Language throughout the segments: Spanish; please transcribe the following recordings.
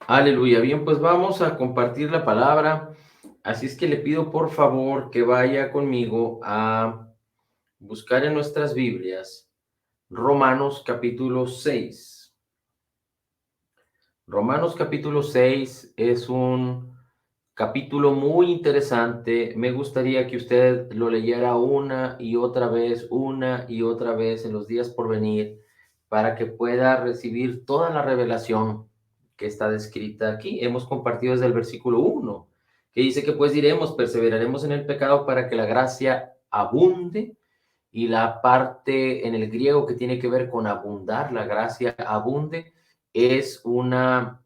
Aleluya. Bien, pues vamos a compartir la palabra. Así es que le pido por favor que vaya conmigo a buscar en nuestras Biblias Romanos capítulo 6. Romanos capítulo 6 es un capítulo muy interesante. Me gustaría que usted lo leyera una y otra vez en los días por venir, para que pueda recibir toda la revelación que está descrita aquí. Hemos compartido desde el versículo 1, que dice que pues diremos, perseveraremos en el pecado para que la gracia abunde, y la parte en el griego que tiene que ver con abundar, la gracia abunde, es una,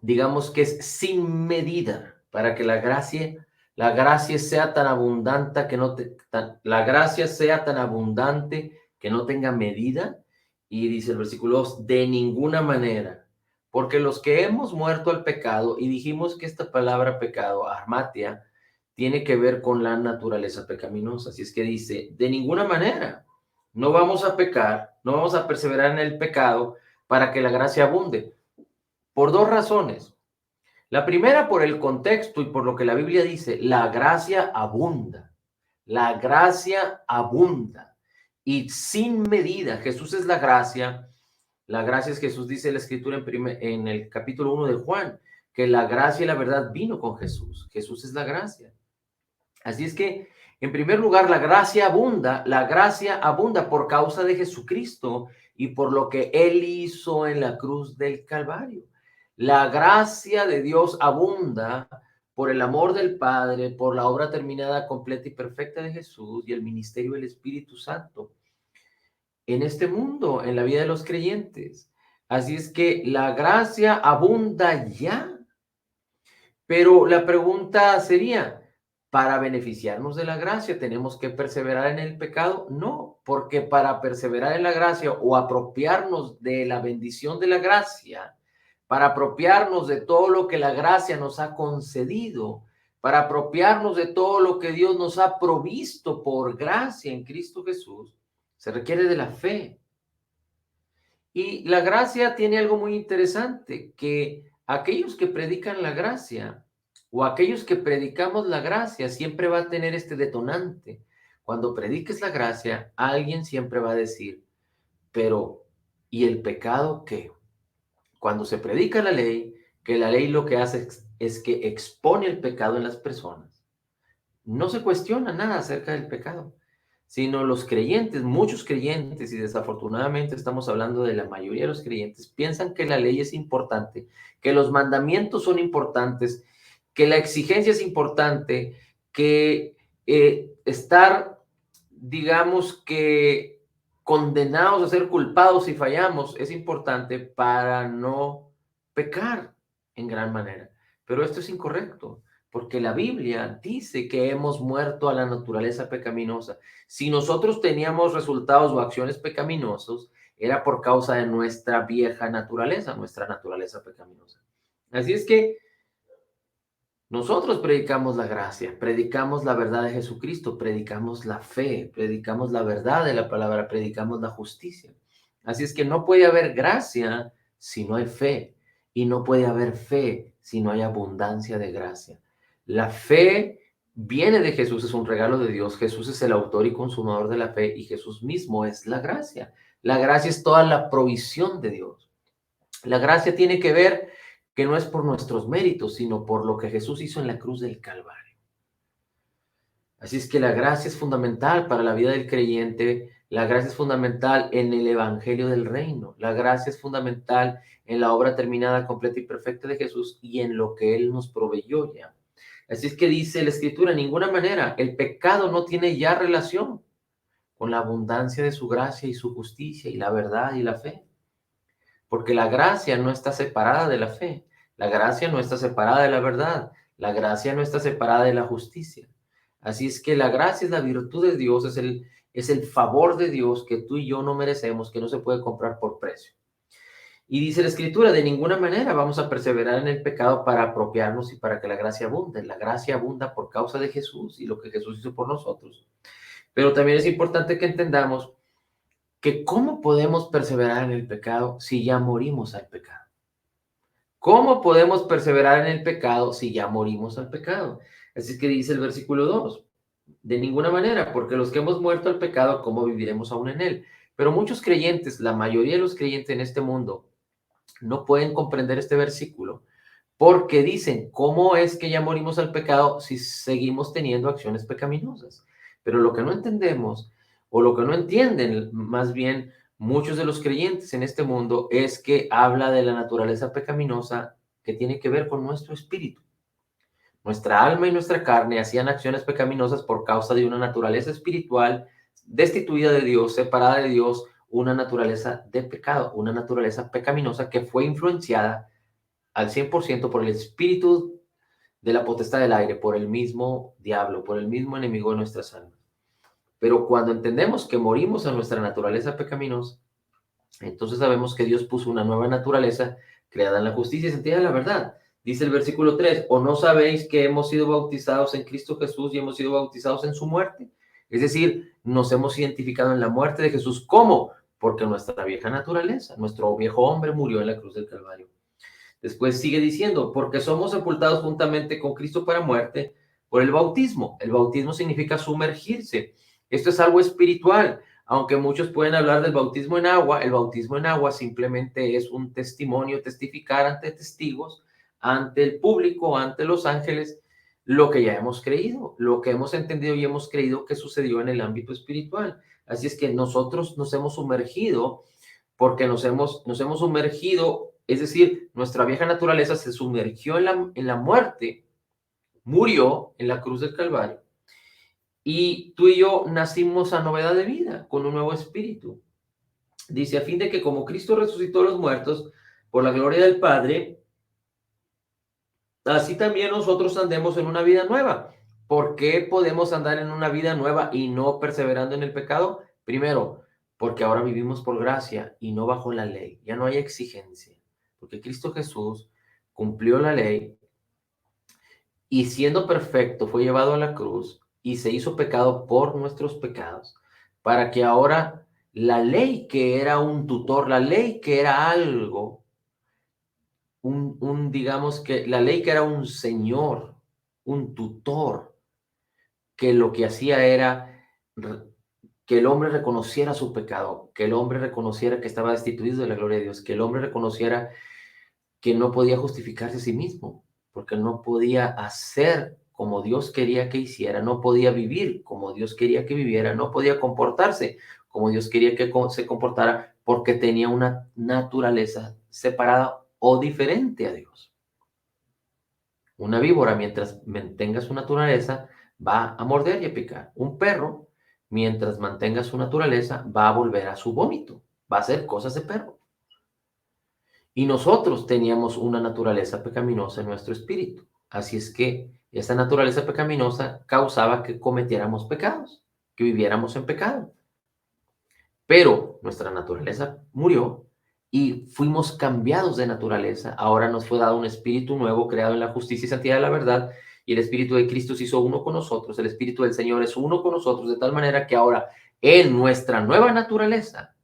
digamos que es sin medida, para que la gracia sea tan abundante que la gracia sea tan abundante que no tenga medida. Y dice el versículo 2, de ninguna manera, porque los que hemos muerto al pecado, y dijimos que esta palabra pecado, armatia, tiene que ver con la naturaleza pecaminosa. Así es que dice, de ninguna manera, no vamos a pecar, no vamos a perseverar en el pecado para que la gracia abunde. Por dos razones. La primera, por el contexto y por lo que la Biblia dice, la gracia abunda. La gracia abunda. Y sin medida, Jesús es la gracia. La gracia es Jesús, dice la Escritura en el capítulo 1 de Juan, que la gracia y la verdad vino con Jesús. Jesús es la gracia. Así es que, en primer lugar, la gracia abunda por causa de Jesucristo y por lo que Él hizo en la cruz del Calvario. La gracia de Dios abunda por el amor del Padre, por la obra terminada, completa y perfecta de Jesús y el ministerio del Espíritu Santo en este mundo, en la vida de los creyentes. Así es que la gracia abunda ya, pero la pregunta sería, ¿para beneficiarnos de la gracia tenemos que perseverar en el pecado? No, porque para perseverar en la gracia o apropiarnos de la bendición de la gracia, para apropiarnos de todo lo que la gracia nos ha concedido, para apropiarnos de todo lo que Dios nos ha provisto por gracia en Cristo Jesús, se requiere de la fe. Y la gracia tiene algo muy interesante, que aquellos que predican la gracia o aquellos que predicamos la gracia siempre va a tener este detonante. Cuando prediques la gracia, alguien siempre va a decir, pero ¿y el pecado qué? Cuando se predica la ley, que la ley lo que hace es que expone el pecado en las personas. No se cuestiona nada acerca del pecado, sino los creyentes, muchos creyentes, y desafortunadamente estamos hablando de la mayoría de los creyentes, piensan que la ley es importante, que los mandamientos son importantes, que la exigencia es importante, que estar, digamos que condenados a ser culpados si fallamos es importante para no pecar en gran manera. Pero esto es incorrecto, porque la Biblia dice que hemos muerto a la naturaleza pecaminosa. Si nosotros teníamos resultados o acciones pecaminosos, era por causa de nuestra vieja naturaleza, nuestra naturaleza pecaminosa. Así es que nosotros predicamos la gracia, predicamos la verdad de Jesucristo, predicamos la fe, predicamos la verdad de la palabra, predicamos la justicia. Así es que no puede haber gracia si no hay fe, y no puede haber fe si no hay abundancia de gracia. La fe viene de Jesús, es un regalo de Dios. Jesús es el autor y consumador de la fe, y Jesús mismo es la gracia. La gracia es toda la provisión de Dios. La gracia tiene que ver que no es por nuestros méritos, sino por lo que Jesús hizo en la cruz del Calvario. Así es que la gracia es fundamental para la vida del creyente. La gracia es fundamental en el evangelio del reino. La gracia es fundamental en la obra terminada, completa y perfecta de Jesús y en lo que Él nos proveyó ya. Así es que dice la Escritura, en ninguna manera el pecado no tiene ya relación con la abundancia de su gracia y su justicia y la verdad y la fe. Porque la gracia no está separada de la fe, la gracia no está separada de la verdad, la gracia no está separada de la justicia. Así es que la gracia es la virtud de Dios, es el favor de Dios que tú y yo no merecemos, que no se puede comprar por precio. Y dice la Escritura, de ninguna manera vamos a perseverar en el pecado para apropiarnos y para que la gracia abunde. La gracia abunda por causa de Jesús y lo que Jesús hizo por nosotros. Pero también es importante que entendamos que cómo podemos perseverar en el pecado si ya morimos al pecado. ¿Cómo podemos perseverar en el pecado si ya morimos al pecado? Así es que dice el versículo 2. De ninguna manera, porque los que hemos muerto al pecado, ¿cómo viviremos aún en él? Pero muchos creyentes, la mayoría de los creyentes en este mundo, no pueden comprender este versículo porque dicen, ¿cómo es que ya morimos al pecado si seguimos teniendo acciones pecaminosas? Pero lo que no entendemos, o lo que no entienden más bien muchos de los creyentes en este mundo, es que habla de la naturaleza pecaminosa que tiene que ver con nuestro espíritu. Nuestra alma y nuestra carne hacían acciones pecaminosas por causa de una naturaleza espiritual destituida de Dios, separada de Dios, una naturaleza de pecado, una naturaleza pecaminosa que fue influenciada al 100% por el espíritu de la potestad del aire, por el mismo diablo, por el mismo enemigo de nuestras almas. Pero cuando entendemos que morimos a nuestra naturaleza pecaminosa, entonces sabemos que Dios puso una nueva naturaleza creada en la justicia y sentida de la verdad. Dice el versículo 3, ¿o no sabéis que hemos sido bautizados en Cristo Jesús y hemos sido bautizados en su muerte? Es decir, nos hemos identificado en la muerte de Jesús. ¿Cómo? Porque nuestra vieja naturaleza, nuestro viejo hombre murió en la cruz del Calvario. Después sigue diciendo, porque somos sepultados juntamente con Cristo para muerte por el bautismo. El bautismo significa sumergirse. Esto es algo espiritual. Aunque muchos pueden hablar del bautismo en agua, el bautismo en agua simplemente es un testimonio, testificar ante testigos, ante el público, ante los ángeles, lo que ya hemos creído, lo que hemos entendido y hemos creído que sucedió en el ámbito espiritual. Así es que nosotros nos hemos sumergido porque nos hemos sumergido, es decir, nuestra vieja naturaleza se sumergió en la muerte, murió en la cruz del Calvario, y tú y yo nacimos a novedad de vida, con un nuevo espíritu. Dice, a fin de que como Cristo resucitó a los muertos por la gloria del Padre, así también nosotros andemos en una vida nueva. ¿Por qué podemos andar en una vida nueva y no perseverando en el pecado? Primero, porque ahora vivimos por gracia y no bajo la ley. Ya no hay exigencia. Porque Cristo Jesús cumplió la ley y siendo perfecto fue llevado a la cruz y se hizo pecado por nuestros pecados, para que ahora la ley que era un tutor, la ley que era algo, digamos que la ley que era un señor, un tutor, que lo que hacía era que el hombre reconociera su pecado, que el hombre reconociera que estaba destituido de la gloria de Dios, que el hombre reconociera que no podía justificarse a sí mismo, porque no podía hacer como Dios quería que hiciera, no podía vivir como Dios quería que viviera, no podía comportarse como Dios quería que se comportara, porque tenía una naturaleza separada o diferente a Dios. Una víbora, mientras mantenga su naturaleza, va a morder y a picar. Un perro, mientras mantenga su naturaleza, va a volver a su vómito, va a hacer cosas de perro. Y nosotros teníamos una naturaleza pecaminosa en nuestro espíritu. Así es que esa naturaleza pecaminosa causaba que cometiéramos pecados, que viviéramos en pecado. Pero nuestra naturaleza murió y fuimos cambiados de naturaleza. Ahora nos fue dado un espíritu nuevo, creado en la justicia y santidad de la verdad, y el espíritu de Cristo se hizo uno con nosotros. El espíritu del Señor es uno con nosotros, de tal manera que ahora en nuestra nueva naturaleza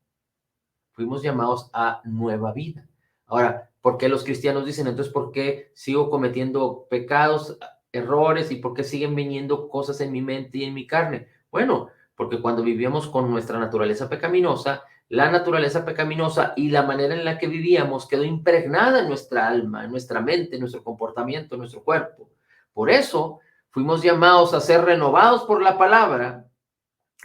fuimos llamados a nueva vida. Ahora, ¿por qué los cristianos dicen entonces por qué sigo cometiendo pecados, errores y por qué siguen viniendo cosas en mi mente y en mi carne? Bueno, porque cuando vivíamos con nuestra naturaleza pecaminosa, la naturaleza pecaminosa y la manera en la que vivíamos quedó impregnada en nuestra alma, en nuestra mente, en nuestro comportamiento, en nuestro cuerpo. Por eso fuimos llamados a ser renovados por la palabra.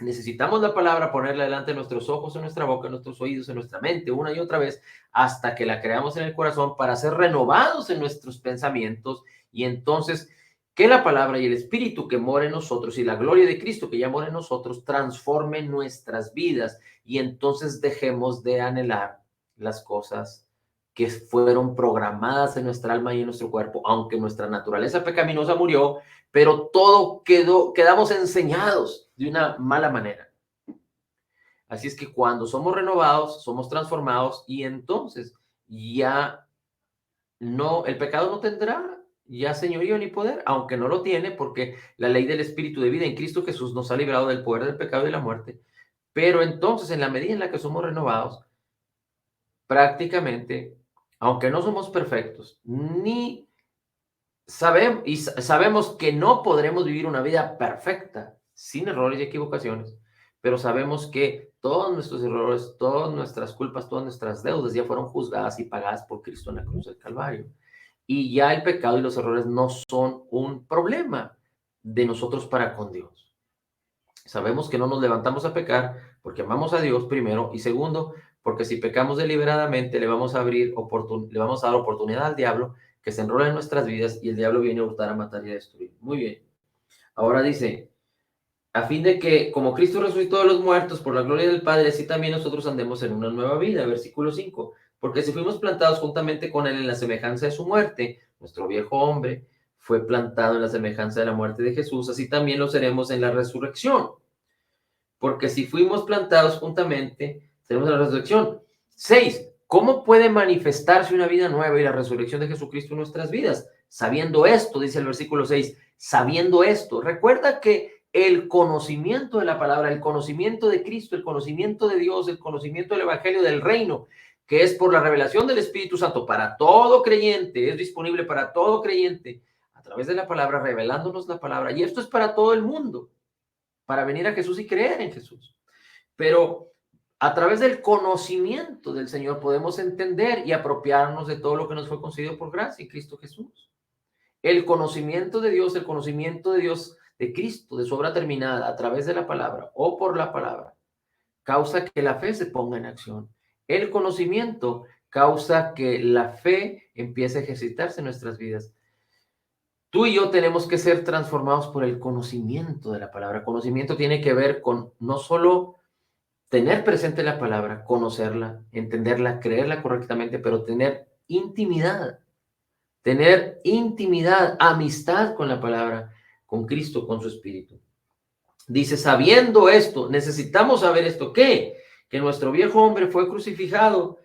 Necesitamos la palabra, ponerla delante de nuestros ojos, en nuestra boca, en nuestros oídos, en nuestra mente, una y otra vez, hasta que la creamos en el corazón para ser renovados en nuestros pensamientos. Y entonces, que la palabra y el Espíritu que mora en nosotros y la gloria de Cristo que ya mora en nosotros transformen nuestras vidas. Y entonces dejemos de anhelar las cosas que fueron programadas en nuestra alma y en nuestro cuerpo, aunque nuestra naturaleza pecaminosa murió, pero todo quedamos enseñados de una mala manera. Así es que cuando somos renovados, somos transformados y entonces ya no, el pecado no tendrá ya señorío ni poder, aunque no lo tiene, porque la ley del Espíritu de vida en Cristo Jesús nos ha librado del poder del pecado y la muerte. Pero entonces, en la medida en la que somos renovados, prácticamente aunque no somos perfectos, ni sabemos que no podremos vivir una vida perfecta, sin errores y equivocaciones, pero sabemos que todos nuestros errores, todas nuestras culpas, todas nuestras deudas ya fueron juzgadas y pagadas por Cristo en la cruz del Calvario. Y ya el pecado y los errores no son un problema de nosotros para con Dios. Sabemos que no nos levantamos a pecar porque amamos a Dios primero, y segundo, porque si pecamos deliberadamente le vamos a le vamos a dar oportunidad al diablo que se enrola en nuestras vidas, y el diablo viene a hurtar, a matar y a destruir. Muy bien. Ahora dice, a fin de que, como Cristo resucitó de los muertos por la gloria del Padre, así también nosotros andemos en una nueva vida. Versículo 5. Porque si fuimos plantados juntamente con Él en la semejanza de su muerte, nuestro viejo hombre fue plantado en la semejanza de la muerte de Jesús, así también lo seremos en la resurrección. Porque si fuimos plantados juntamente, seremos en la resurrección. 6. ¿Cómo puede manifestarse una vida nueva y la resurrección de Jesucristo en nuestras vidas? Sabiendo esto, dice el versículo 6, sabiendo esto. Recuerda que el conocimiento de la palabra, el conocimiento de Cristo, el conocimiento de Dios, el conocimiento del Evangelio del Reino, que es por la revelación del Espíritu Santo para todo creyente, es disponible para todo creyente, a través de la palabra, revelándonos la palabra. Y esto es para todo el mundo, para venir a Jesús y creer en Jesús. Pero a través del conocimiento del Señor podemos entender y apropiarnos de todo lo que nos fue concedido por gracia en Cristo Jesús. El conocimiento de Dios, de Cristo, de su obra terminada a través de la palabra o por la palabra, causa que la fe se ponga en acción. El conocimiento causa que la fe empiece a ejercitarse en nuestras vidas. Tú y yo tenemos que ser transformados por el conocimiento de la palabra. Conocimiento tiene que ver con no solo tener presente la palabra, conocerla, entenderla, creerla correctamente, pero tener intimidad, amistad con la palabra, con Cristo, con su Espíritu. Dice, sabiendo esto, necesitamos saber esto, ¿qué? Que nuestro viejo hombre fue crucificado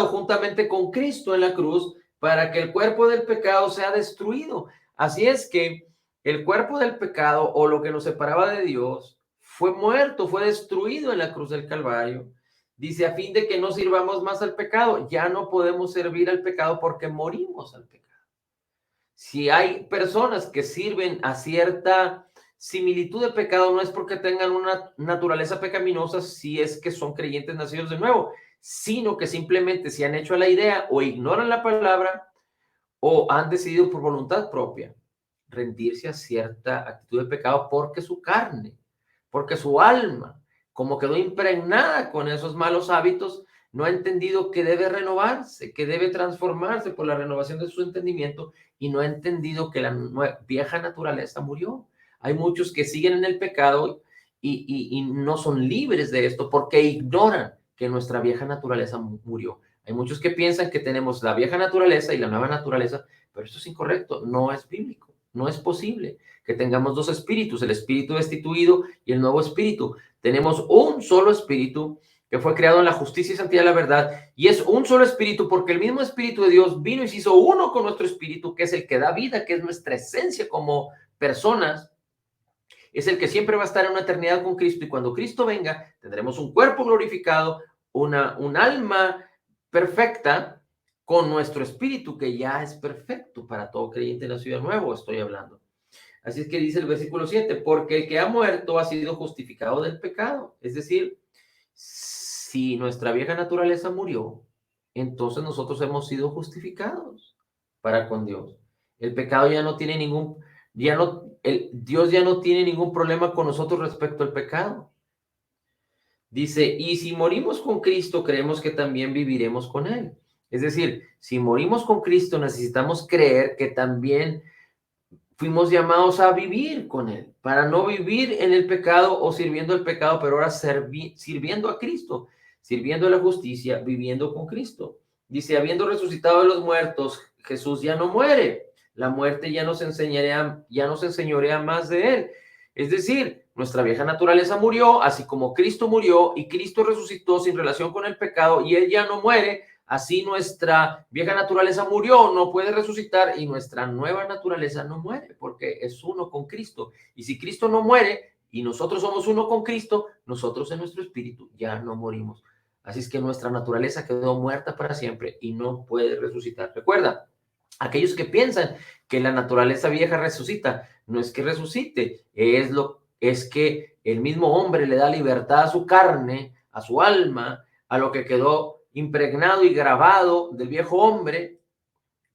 juntamente con Cristo en la cruz para que el cuerpo del pecado sea destruido. Así es que el cuerpo del pecado, o lo que nos separaba de Dios, fue muerto, fue destruido en la cruz del Calvario. Dice, a fin de que no sirvamos más al pecado. Ya no podemos servir al pecado porque morimos al pecado. Si hay personas que sirven a cierta similitud de pecado, no es porque tengan una naturaleza pecaminosa, si es que son creyentes nacidos de nuevo, sino que simplemente se han hecho a la idea o ignoran la palabra o han decidido por voluntad propia rendirse a cierta actitud de pecado porque su carne, porque su alma, como quedó impregnada con esos malos hábitos, no ha entendido que debe renovarse, que debe transformarse por la renovación de su entendimiento, y no ha entendido que la vieja naturaleza murió. Hay muchos que siguen en el pecado y no son libres de esto porque ignoran que nuestra vieja naturaleza murió. Hay muchos que piensan que tenemos la vieja naturaleza y la nueva naturaleza, pero eso es incorrecto, no es bíblico, no es posible que tengamos dos espíritus, el espíritu destituido y el nuevo espíritu. Tenemos un solo espíritu que fue creado en la justicia y santidad de la verdad, y es un solo espíritu porque el mismo espíritu de Dios vino y se hizo uno con nuestro espíritu, que es el que da vida, que es nuestra esencia como personas, es el que siempre va a estar en una eternidad con Cristo, y cuando Cristo venga tendremos un cuerpo glorificado, un alma perfecta, con nuestro espíritu que ya es perfecto para todo creyente nacido de nuevo, estoy hablando. Así es que dice el versículo 7, porque el que ha muerto ha sido justificado del pecado. Es decir, si nuestra vieja naturaleza murió, entonces nosotros hemos sido justificados para con Dios. El pecado ya no tiene Dios ya no tiene ningún problema con nosotros respecto al pecado. Dice, y si morimos con Cristo, creemos que también viviremos con Él. Es decir, si morimos con Cristo, necesitamos creer que también fuimos llamados a vivir con Él, para no vivir en el pecado o sirviendo el pecado, pero ahora sirviendo a Cristo, sirviendo a la justicia, viviendo con Cristo. Dice, habiendo resucitado de los muertos, Jesús ya no muere. La muerte ya no se enseñorea más de Él. Es decir, nuestra vieja naturaleza murió, así como Cristo murió, y Cristo resucitó sin relación con el pecado, y Él ya no muere. Así nuestra vieja naturaleza murió, no puede resucitar, y nuestra nueva naturaleza no muere porque es uno con Cristo. Y si Cristo no muere y nosotros somos uno con Cristo, nosotros en nuestro espíritu ya no morimos. Así es que nuestra naturaleza quedó muerta para siempre y no puede resucitar. Recuerda, aquellos que piensan que la naturaleza vieja resucita, no es que resucite, es que el mismo hombre le da libertad a su carne, a su alma, a lo que quedó impregnado y grabado del viejo hombre,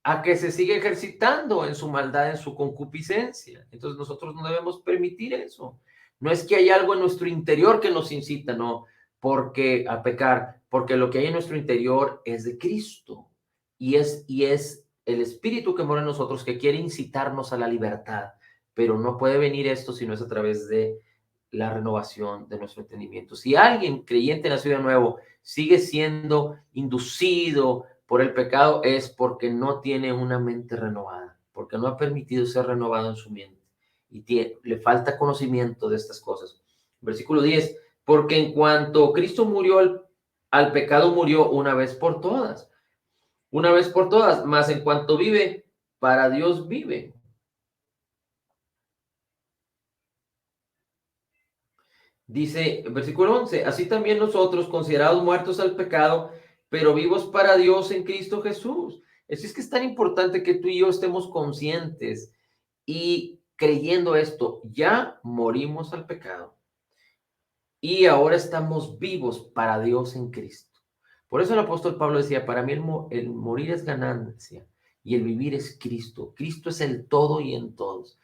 a que se siga ejercitando en su maldad, en su concupiscencia. Entonces nosotros no debemos permitir eso. No es que hay algo en nuestro interior que nos incita, no, porque a pecar, porque lo que hay en nuestro interior es de Cristo y es el Espíritu que mora en nosotros que quiere incitarnos a la libertad, pero no puede venir esto si no es a través de la renovación de nuestro entendimiento. Si alguien creyente nacido de nuevo sigue siendo inducido por el pecado, es porque no tiene una mente renovada, porque no ha permitido ser renovado en su mente y le falta conocimiento de estas cosas. Versículo 10, porque en cuanto Cristo murió al pecado, murió una vez por todas, mas en cuanto vive, para Dios vive. Dice, versículo 11, así también nosotros, considerados muertos al pecado, pero vivos para Dios en Cristo Jesús. Así es que es tan importante que tú y yo estemos conscientes y creyendo esto, ya morimos al pecado y ahora estamos vivos para Dios en Cristo. Por eso el apóstol Pablo decía, para mí el morir es ganancia y el vivir es Cristo. Cristo es el todo y en todos.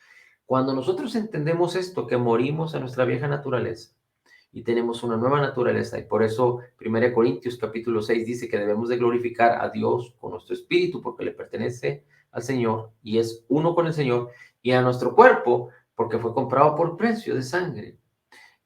Cuando nosotros entendemos esto, que morimos a nuestra vieja naturaleza, y tenemos una nueva naturaleza. Y por eso 1 Corintios capítulo 6 dice que debemos de glorificar a Dios con nuestro espíritu porque le pertenece al Señor y es uno con el Señor, y a nuestro cuerpo porque fue comprado por precio de sangre.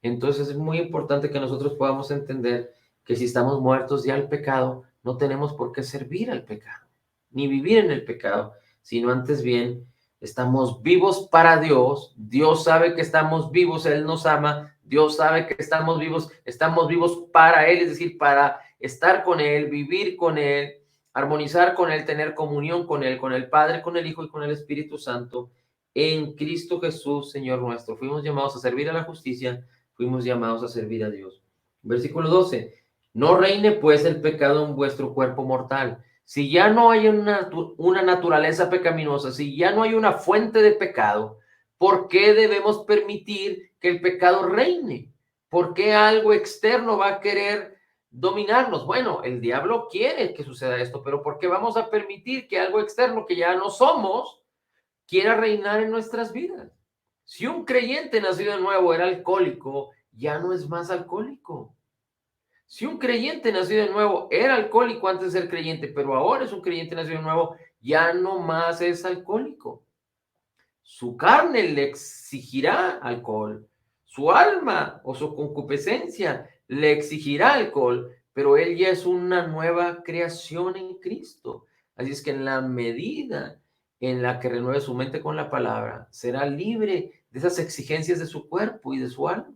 Entonces es muy importante que nosotros podamos entender que si estamos muertos ya al pecado, no tenemos por qué servir al pecado, ni vivir en el pecado, sino antes bien estamos vivos para Dios. Dios sabe que estamos vivos, Él nos ama. Dios sabe que estamos vivos para Él, es decir, para estar con Él, vivir con Él, armonizar con Él, tener comunión con Él, con el Padre, con el Hijo y con el Espíritu Santo, en Cristo Jesús, Señor nuestro. Fuimos llamados a servir a la justicia, fuimos llamados a servir a Dios. Versículo 12. No reine pues el pecado en vuestro cuerpo mortal. Si ya no hay una naturaleza pecaminosa, si ya no hay una fuente de pecado, ¿por qué debemos permitir que el pecado reine? ¿Por qué algo externo va a querer dominarnos? Bueno, el diablo quiere que suceda esto, pero ¿por qué vamos a permitir que algo externo que ya no somos quiera reinar en nuestras vidas? Si un creyente nacido de nuevo era alcohólico, ya no es más alcohólico. Si un creyente nacido de nuevo era alcohólico antes de ser creyente, pero ahora es un creyente nacido de nuevo, ya no más es alcohólico. Su carne le exigirá alcohol, su alma o su concupiscencia le exigirá alcohol, pero él ya es una nueva creación en Cristo. Así es que en la medida en la que renueve su mente con la palabra, será libre de esas exigencias de su cuerpo y de su alma.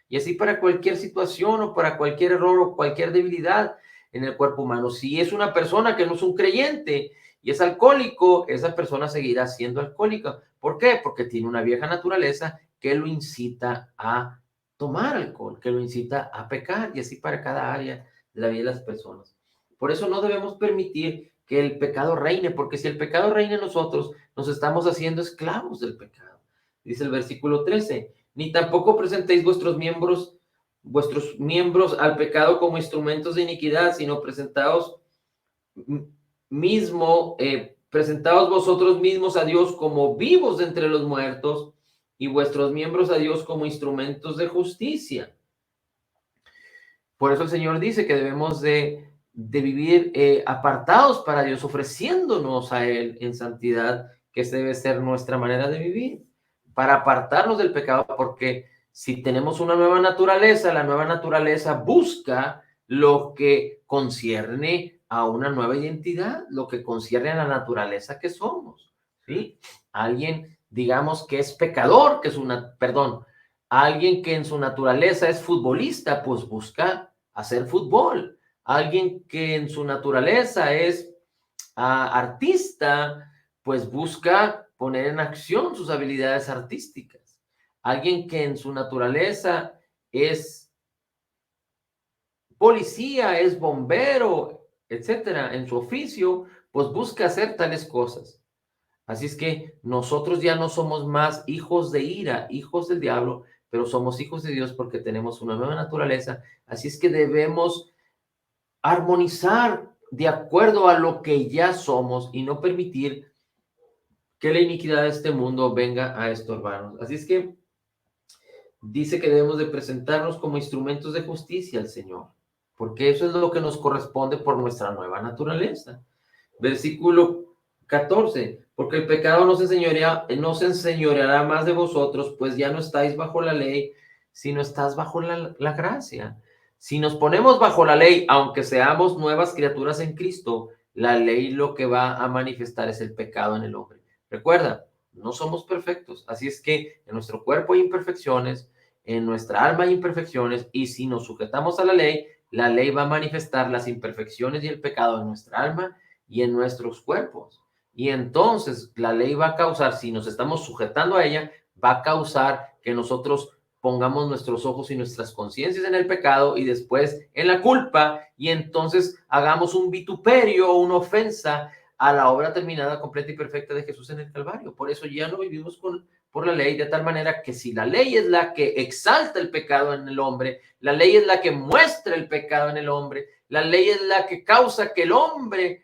Y así para cualquier situación o para cualquier error o cualquier debilidad en el cuerpo humano. Si es una persona que no es un creyente y es alcohólico, esa persona seguirá siendo alcohólica. ¿Por qué? Porque tiene una vieja naturaleza que lo incita a tomar alcohol, que lo incita a pecar, y así para cada área de la vida de las personas. Por eso no debemos permitir que el pecado reine, porque si el pecado reina en nosotros, nos estamos haciendo esclavos del pecado. Dice el versículo 13, ni tampoco presentéis vuestros miembros al pecado como instrumentos de iniquidad, sino presentaos vosotros mismos a Dios como vivos de entre los muertos y vuestros miembros a Dios como instrumentos de justicia. Por eso el Señor dice que debemos de vivir apartados para Dios, ofreciéndonos a Él en santidad, que esa debe ser nuestra manera de vivir, para apartarnos del pecado, porque si tenemos una nueva naturaleza, la nueva naturaleza busca lo que concierne a una nueva identidad, lo que concierne a la naturaleza que somos, ¿sí? Alguien, digamos, que es pecador, alguien que en su naturaleza es futbolista, pues busca hacer fútbol. Alguien que en su naturaleza es artista, pues busca poner en acción sus habilidades artísticas. Alguien que en su naturaleza es policía, es bombero, etcétera, en su oficio, pues busca hacer tales cosas. Así es que nosotros ya no somos más hijos de ira, hijos del diablo, pero somos hijos de Dios porque tenemos una nueva naturaleza. Así es que debemos armonizar de acuerdo a lo que ya somos y no permitir que la iniquidad de este mundo venga a estorbarnos. Así es que dice que debemos de presentarnos como instrumentos de justicia al Señor, porque eso es lo que nos corresponde por nuestra nueva naturaleza. Versículo 14, porque el pecado no se enseñoreará más de vosotros, pues ya no estáis bajo la ley, sino estás bajo la gracia. Si nos ponemos bajo la ley, aunque seamos nuevas criaturas en Cristo, la ley lo que va a manifestar es el pecado en el hombre. Recuerda, no somos perfectos, así es que en nuestro cuerpo hay imperfecciones, en nuestra alma hay imperfecciones, y si nos sujetamos a la ley va a manifestar las imperfecciones y el pecado en nuestra alma y en nuestros cuerpos. Y entonces la ley va a causar, si nos estamos sujetando a ella, va a causar que nosotros pongamos nuestros ojos y nuestras conciencias en el pecado y después en la culpa, y entonces hagamos un vituperio o una ofensa a la obra terminada, completa y perfecta de Jesús en el Calvario. Por eso ya no vivimos por la ley, de tal manera que si la ley es la que exalta el pecado en el hombre, la ley es la que muestra el pecado en el hombre, la ley es la que causa que el hombre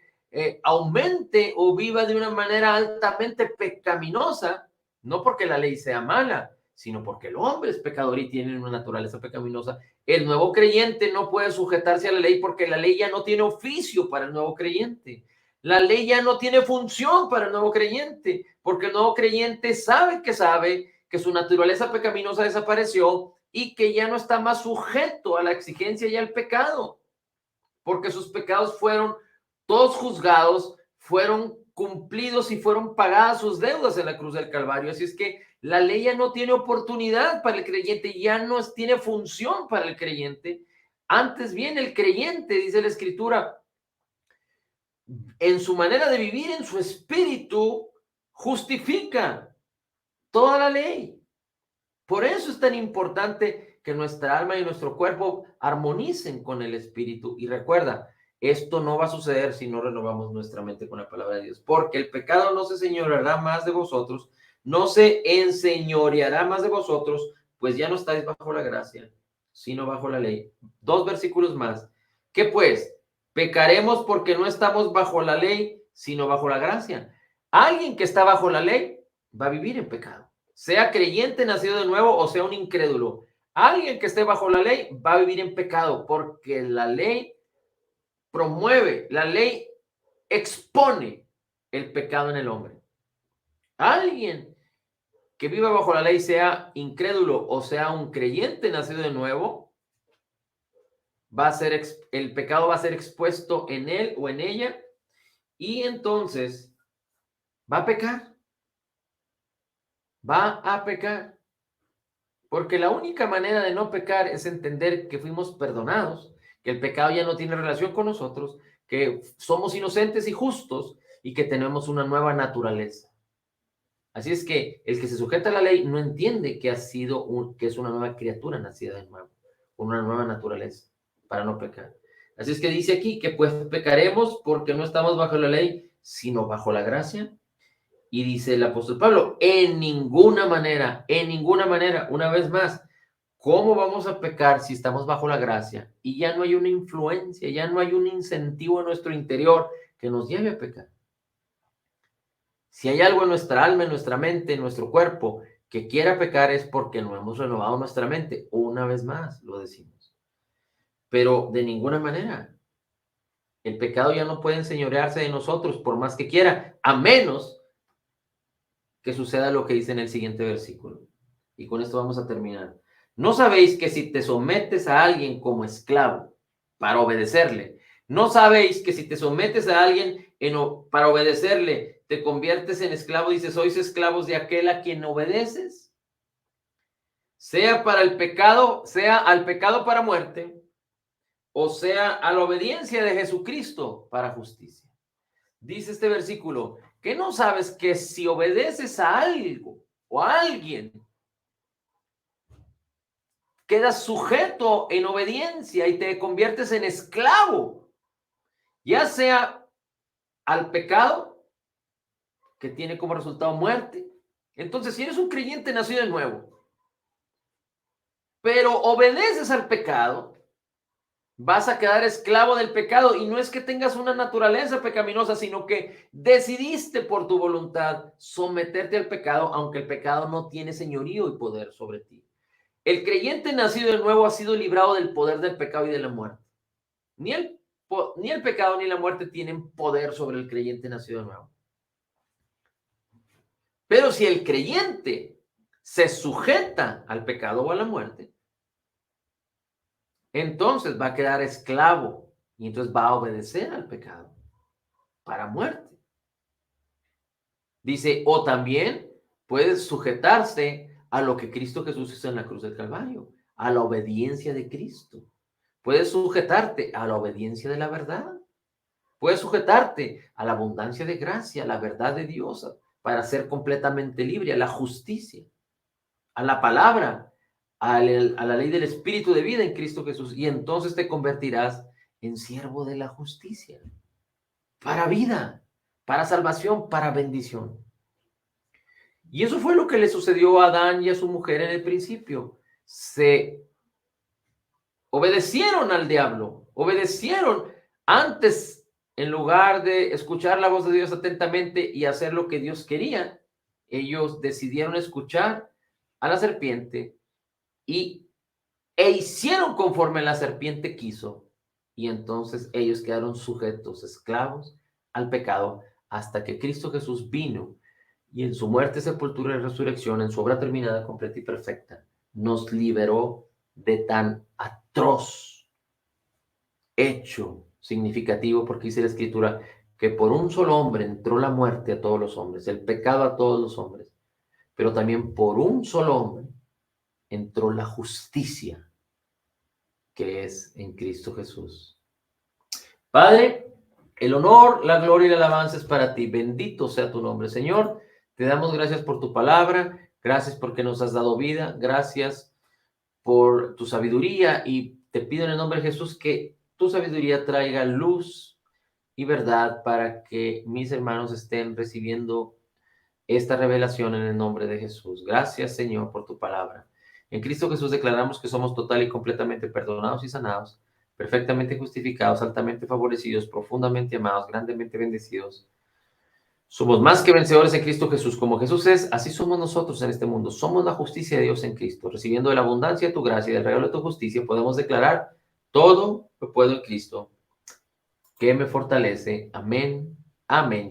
aumente o viva de una manera altamente pecaminosa, no porque la ley sea mala, sino porque el hombre es pecador y tiene una naturaleza pecaminosa. El nuevo creyente no puede sujetarse a la ley porque la ley ya no tiene oficio para el nuevo creyente. La ley ya no tiene función para el nuevo creyente, porque el nuevo creyente sabe que su naturaleza pecaminosa desapareció y que ya no está más sujeto a la exigencia y al pecado, porque sus pecados fueron todos juzgados, fueron cumplidos y fueron pagadas sus deudas en la cruz del Calvario. Así es que la ley ya no tiene oportunidad para el creyente, ya no tiene función para el creyente. Antes bien, el creyente, dice la Escritura, en su manera de vivir, en su espíritu, justifica toda la ley. Por eso es tan importante que nuestra alma y nuestro cuerpo armonicen con el espíritu. Y recuerda, esto no va a suceder si no renovamos nuestra mente con la palabra de Dios, porque el pecado no se señoreará más de vosotros, no se enseñoreará más de vosotros, pues ya no estáis bajo la gracia, sino bajo la ley. 2 versículos más. ¿Qué pues? Pecaremos porque no estamos bajo la ley, sino bajo la gracia. Alguien que está bajo la ley va a vivir en pecado, sea creyente nacido de nuevo o sea un incrédulo. Alguien que esté bajo la ley va a vivir en pecado porque la ley promueve, la ley expone el pecado en el hombre. Alguien que viva bajo la ley, sea incrédulo o sea un creyente nacido de nuevo, va a ser el pecado va a ser expuesto en él o en ella, y entonces va a pecar, va a pecar. Porque la única manera de no pecar es entender que fuimos perdonados, que el pecado ya no tiene relación con nosotros, que somos inocentes y justos y que tenemos una nueva naturaleza. Así es que el que se sujeta a la ley no entiende que que es una nueva criatura nacida de nuevo, una nueva naturaleza para no pecar. Así es que dice aquí que pues pecaremos porque no estamos bajo la ley, sino bajo la gracia. Y dice el apóstol Pablo, en ninguna manera, una vez más, ¿cómo vamos a pecar si estamos bajo la gracia? Y ya no hay una influencia, ya no hay un incentivo en nuestro interior que nos lleve a pecar. Si hay algo en nuestra alma, en nuestra mente, en nuestro cuerpo que quiera pecar es porque no hemos renovado nuestra mente. Una vez más, lo decimos. Pero de ninguna manera. El pecado ya no puede enseñorearse de nosotros por más que quiera, a menos que suceda lo que dice en el siguiente versículo. Y con esto vamos a terminar. ¿No sabéis que si te sometes a alguien como esclavo para obedecerle, no sabéis que si te sometes a alguien para obedecerle, te conviertes en esclavo? Dice, sois esclavos de aquel a quien obedeces, sea para el pecado, sea al pecado para muerte, o sea a la obediencia de Jesucristo para justicia. Dice este versículo, que no sabes que si obedeces a algo o a alguien quedas sujeto en obediencia y te conviertes en esclavo, ya sea al pecado, que tiene como resultado muerte. Entonces, si eres un creyente nacido de nuevo, pero obedeces al pecado, vas a quedar esclavo del pecado. Y no es que tengas una naturaleza pecaminosa, sino que decidiste por tu voluntad someterte al pecado, aunque el pecado no tiene señorío y poder sobre ti. El creyente nacido de nuevo ha sido librado del poder del pecado y de la muerte. Ni el pecado ni la muerte tienen poder sobre el creyente nacido de nuevo. Pero si el creyente se sujeta al pecado o a la muerte, entonces va a quedar esclavo y entonces va a obedecer al pecado para muerte. Dice, o también puede sujetarse a lo que Cristo Jesús hizo en la cruz del Calvario, a la obediencia de Cristo. Puedes sujetarte a la obediencia de la verdad. Puedes sujetarte a la abundancia de gracia, a la verdad de Dios, para ser completamente libre, a la justicia, a la palabra, a la ley del Espíritu de vida en Cristo Jesús. Y entonces te convertirás en siervo de la justicia, para vida, para salvación, para bendición. Y eso fue lo que le sucedió a Adán y a su mujer en el principio. Se obedecieron al diablo, obedecieron antes. En lugar de escuchar la voz de Dios atentamente y hacer lo que Dios quería, ellos decidieron escuchar a la serpiente e hicieron conforme la serpiente quiso. Y entonces ellos quedaron sujetos, esclavos al pecado, hasta que Cristo Jesús vino y en su muerte, sepultura y resurrección, en su obra terminada, completa y perfecta, nos liberó de tan atroz hecho significativo, porque dice la Escritura que por un solo hombre entró la muerte a todos los hombres, el pecado a todos los hombres, pero también por un solo hombre entró la justicia, que es en Cristo Jesús. Padre, el honor, la gloria y la alabanza es para ti. Bendito sea tu nombre, Señor. Te damos gracias por tu palabra, gracias porque nos has dado vida, gracias por tu sabiduría, y te pido en el nombre de Jesús que tu sabiduría traiga luz y verdad para que mis hermanos estén recibiendo esta revelación en el nombre de Jesús. Gracias, Señor, por tu palabra. En Cristo Jesús declaramos que somos total y completamente perdonados y sanados, perfectamente justificados, altamente favorecidos, profundamente amados, grandemente bendecidos. Somos más que vencedores en Cristo Jesús. Como Jesús es, así somos nosotros en este mundo. Somos la justicia de Dios en Cristo. Recibiendo de la abundancia de tu gracia y del regalo de tu justicia, podemos declarar: todo lo puedo en Cristo, que me fortalece. Amén. Amén.